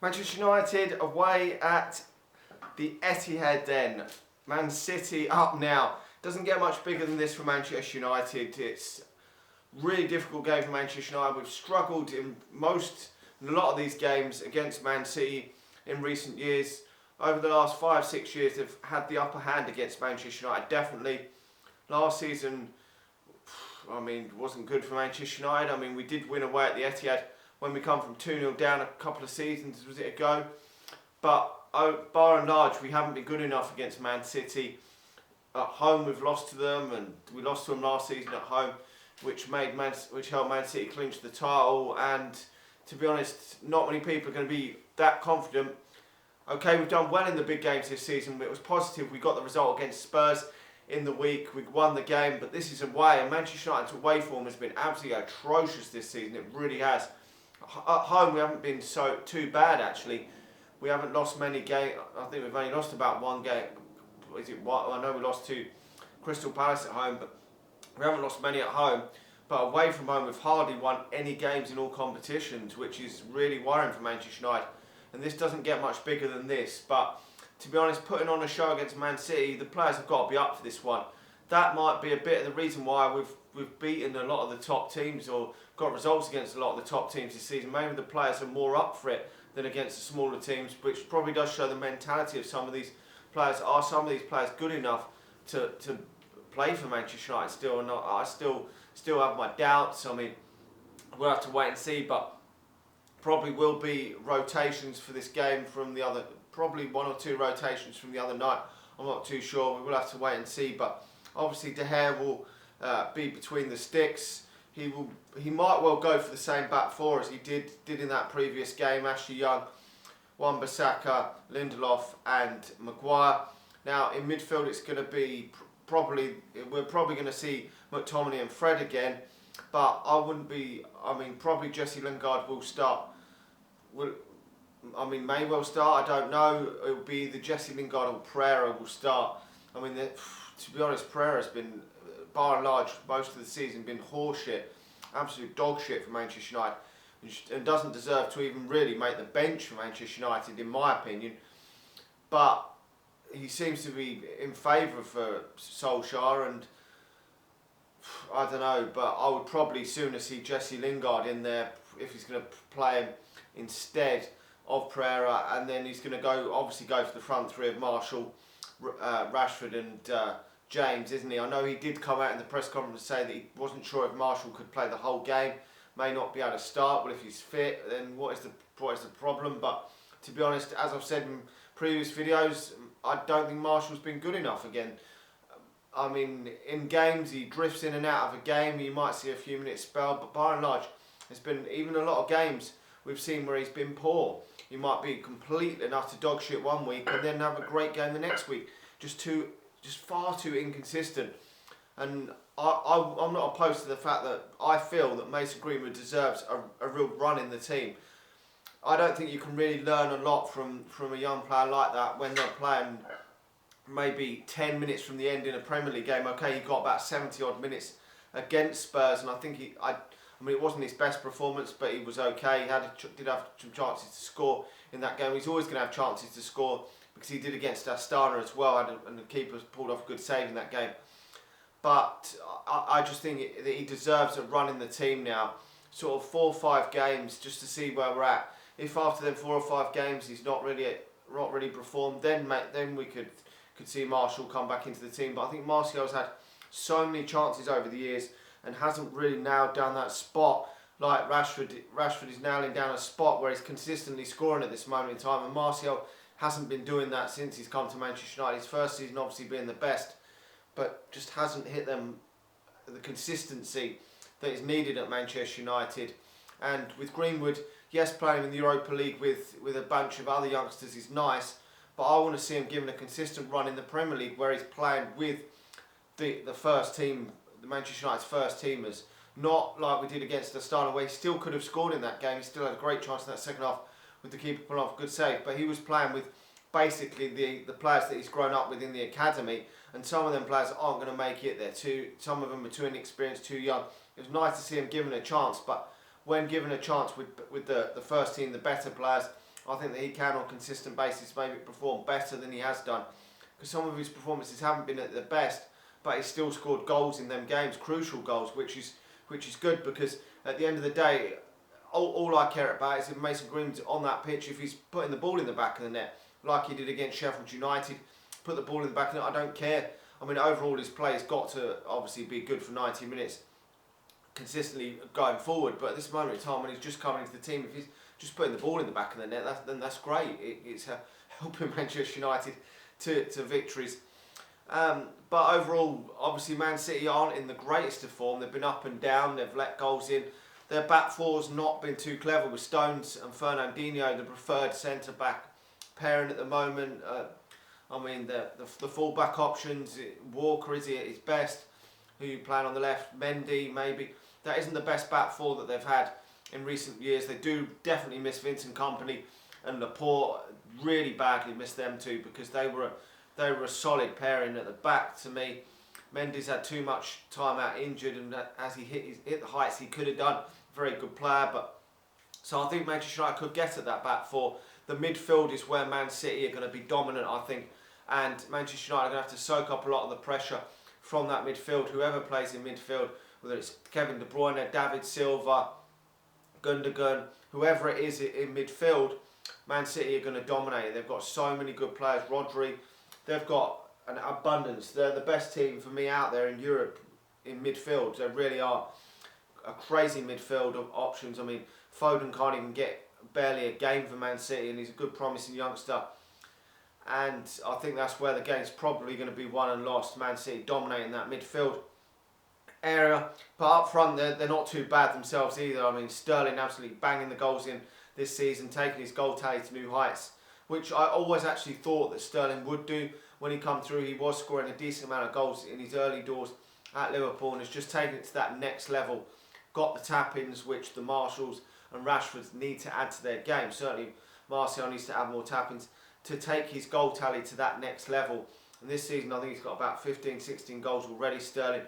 Manchester United away at the Etihad then. Man City up now. Doesn't get much bigger than this for Manchester United. It's a really difficult game for Manchester United. We've struggled in a lot of these games against Man City in recent years. Over the last 5-6 years, they've had the upper hand against Manchester United. Definitely. Last season, wasn't good for Manchester United. We did win away at the Etihad when we come from 2-0 down a couple of seasons was it ago. But by and large, we haven't been good enough against Man City. At home, we've lost to them, and we lost to them last season at home, which helped Man City clinch the title. And to be honest, not many people are going to be that confident. Okay, we've done well in the big games this season. It was positive. We got the result against Spurs in the week. We won the game, but this is away, and Manchester United's away form has been absolutely atrocious this season. It really has. At home, we haven't been too bad actually. We haven't lost many games. I think we've only lost about one game. I know we lost to Crystal Palace at home, but we haven't lost many at home. But away from home, we've hardly won any games in all competitions, which is really worrying for Manchester United. And this doesn't get much bigger than this. But to be honest, putting on a show against Man City, the players have got to be up for this one. That might be a bit of the reason why we've beaten a lot of the top teams or got results against a lot of the top teams this season. Maybe the players are more up for it than against the smaller teams, which probably does show the mentality of some of these players. Are some of these players good enough to play for Manchester United still or not? I still have my doubts. We'll have to wait and see, but probably will be rotations for this game from the other, probably 1 or 2 rotations from the other night. I'm not too sure. We will have to wait and see, but obviously De Gea will be between the sticks. He might well go for the same back four as he did in that previous game. Ashley Young, Wan-Bissaka, Lindelof and Maguire. Now in midfield it's going to be we're probably going to see McTominay and Fred again, but probably Jesse Lingard will start. May well start, I don't know. It will be either Jesse Lingard or Pereira will start. To be honest, Pereira's been, by and large, most of the season been horseshit, absolute dog shit for Manchester United, and doesn't deserve to even really make the bench for Manchester United, in my opinion. But he seems to be in favour for Solskjaer, and I don't know, but I would probably sooner see Jesse Lingard in there if he's going to play him instead of Pereira, and then he's going to obviously go for the front three of Martial, Rashford and James, isn't he? I know he did come out in the press conference to say that he wasn't sure if Martial could play the whole game, may not be able to start. Well, if he's fit, then what is the problem? But to be honest, as I've said in previous videos, I don't think Martial's been good enough again. In games he drifts in and out of a game. You might see a few minutes spell, but by and large, there's been even a lot of games we've seen where he's been poor. He might be complete and utter dog shit one week and then have a great game the next week. Just far too inconsistent. And I'm not opposed to the fact that I feel that Mason Greenwood deserves a real run in the team. I don't think you can really learn a lot from a young player like that when they're playing maybe 10 minutes from the end in a Premier League game. Okay, he got about 70 odd minutes against Spurs, and I think it wasn't his best performance, but he was okay. He did have some chances to score in that game. He's always going to have chances to score because he did against Astana as well, and the keeper pulled off a good save in that game. But I just think that he deserves a run in the team now, sort of 4 or 5 games, just to see where we're at. If after them 4 or 5 games he's not really performed, then we could see Martial come back into the team. But I think Martial's had so many chances over the years and hasn't really nailed down that spot like Rashford. Rashford is nailing down a spot where he's consistently scoring at this moment in time, and Martial hasn't been doing that since he's come to Manchester United. His first season obviously being the best, but just hasn't hit the consistency that is needed at Manchester United. And with Greenwood, yes, playing in the Europa League with a bunch of other youngsters is nice, but I want to see him given a consistent run in the Premier League where he's playing with the first team, the Manchester United's first teamers. Not like we did against Astana, where he still could have scored in that game. He still had a great chance in that second half with the keeper pulling off a good save, but he was playing with basically the players that he's grown up with in the academy, and some of them players aren't going to make it. Some of them are too inexperienced, too young. It was nice to see him given a chance, but when given a chance with the first team, the better players, I think that he can, on a consistent basis, maybe perform better than he has done. Because some of his performances haven't been at their best, but he's still scored goals in them games, crucial goals, which is good, because at the end of the day, all I care about is if Mason Greenwood's on that pitch, if he's putting the ball in the back of the net, like he did against Sheffield United, put the ball in the back of the net, I don't care. I mean, overall his play has got to obviously be good for 90 minutes consistently going forward, but at this moment in time when he's just coming into the team, if he's just putting the ball in the back of the net, then that's great. It's helping Manchester United to victories. But overall, obviously Man City aren't in the greatest of form. They've been up and down, they've let goals in. Their back four's not been too clever, with Stones and Fernandinho the preferred centre-back pairing at the moment. I mean, the full-back options, Walker is he at his best? Who you playing on the left? Mendy, maybe. That isn't the best back four that they've had in recent years. They do definitely miss Vincent Kompany, and Laporte really badly miss them too, because they were a solid pairing at the back to me. Mendy's had too much time out injured, and as he hit the heights he could have done, very good player. But so I think Manchester United could get at that back four. The midfield is where Man City are going to be dominant, I think, and Manchester United are going to have to soak up a lot of the pressure from that midfield. Whoever plays in midfield, whether it's Kevin De Bruyne, David Silva, Gundogan, whoever it is in midfield, Man City are going to dominate. They've got so many good players. Rodri, they've got an abundance. They're the best team for me out there in Europe in midfield. They really are a crazy midfield of options. I mean, Foden can't even get barely a game for Man City, and he's a good promising youngster. And I think that's where the game's probably going to be won and lost. Man City dominating that midfield area. But up front, they're not too bad themselves either. I mean, Sterling absolutely banging the goals in this season, taking his goal tally to new heights, which I always actually thought that Sterling would do. When he come through, he was scoring a decent amount of goals in his early doors at Liverpool, and has just taken it to that next level. Got the tap-ins which the Marshalls and Rashfords need to add to their game. Certainly Martial needs to add more tap-ins to take his goal tally to that next level. And this season I think he's got about 15, 16 goals already, Sterling.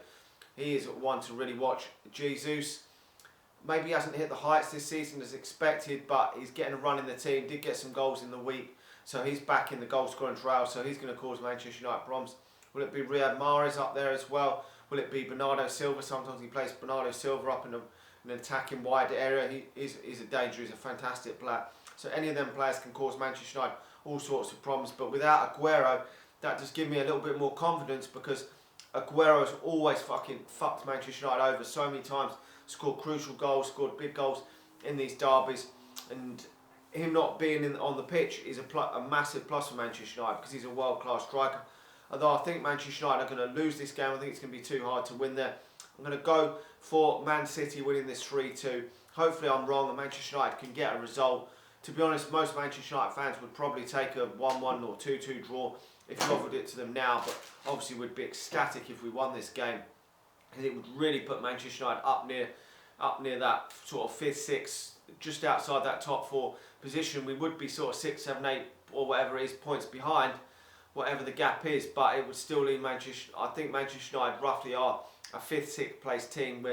He is one to really watch. Jesus, maybe he hasn't hit the heights this season as expected, but he's getting a run in the team, did get some goals in the week, so he's back in the goal scoring trial, so he's going to cause Manchester United problems. Will it be Riyad Mahrez up there as well? Will it be Bernardo Silva? Sometimes he plays Bernardo Silva up in an attacking wide area. He's a danger, he's a fantastic player. So any of them players can cause Manchester United all sorts of problems, but without Aguero, that just gives me a little bit more confidence, because Aguero has always fucking fucked Manchester United over so many times, scored crucial goals, scored big goals in these derbies, and him not being on the pitch is a massive plus for Manchester United, because he's a world-class striker. Although I think Manchester United are going to lose this game, I think it's going to be too hard to win there. I'm going to go for Man City winning this 3-2. Hopefully I'm wrong and Manchester United can get a result. To be honest, most Manchester United fans would probably take a 1-1 or 2-2 draw if you offered it to them now, but obviously we'd be ecstatic if we won this game, because it would really put Manchester United up near that sort of 5th, 6th, just outside that top 4 position. We would be sort of 6, 7, 8 or whatever it is points behind, whatever the gap is, but it would still leave Manchester. I think Manchester United roughly are a 5th, 6th place team.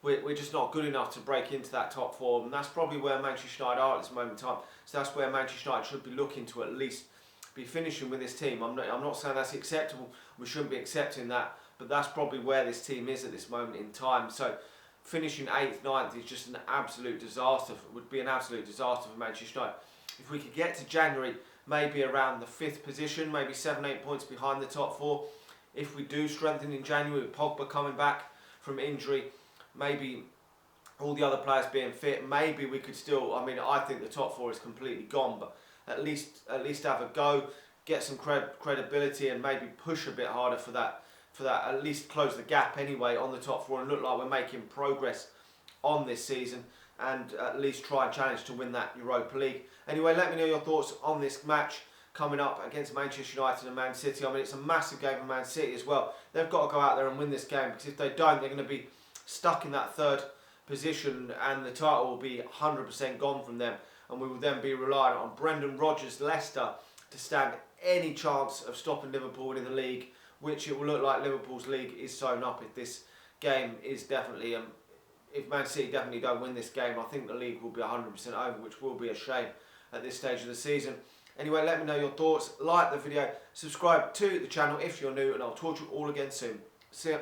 We're just not good enough to break into that top 4, and that's probably where Manchester United are at this moment in time. So that's where Manchester United should be looking to at least be finishing with this team. I'm not saying that's acceptable. We shouldn't be accepting that, but that's probably where this team is at this moment in time. So finishing 8th, 9th is just an absolute disaster. Would be an absolute disaster for Manchester United. If we could get to January, maybe around the 5th position, maybe 7, 8 points behind the top 4. If we do strengthen in January with Pogba coming back from injury, maybe all the other players being fit, maybe we could still, I mean, I think the top 4 is completely gone, but at least have a go, get some credibility, and maybe push a bit harder for that, at least close the gap anyway on the top 4 and look like we're making progress on this season, and at least try and challenge to win that Europa League. Anyway, let me know your thoughts on this match coming up against Manchester United and Man City. I mean, it's a massive game for Man City as well. They've got to go out there and win this game, because if they don't, they're going to be stuck in that 3rd position and the title will be 100% gone from them, and we will then be reliant on Brendan Rodgers' Leicester to stand any chance of stopping Liverpool in the league, which it will look like Liverpool's league is sewn up if this game is definitely, if Man City definitely don't win this game. I think the league will be 100% over, which will be a shame. at this stage of the season. Anyway, let me know your thoughts, like the video, subscribe to the channel if you're new, and I'll talk to you all again soon. See ya.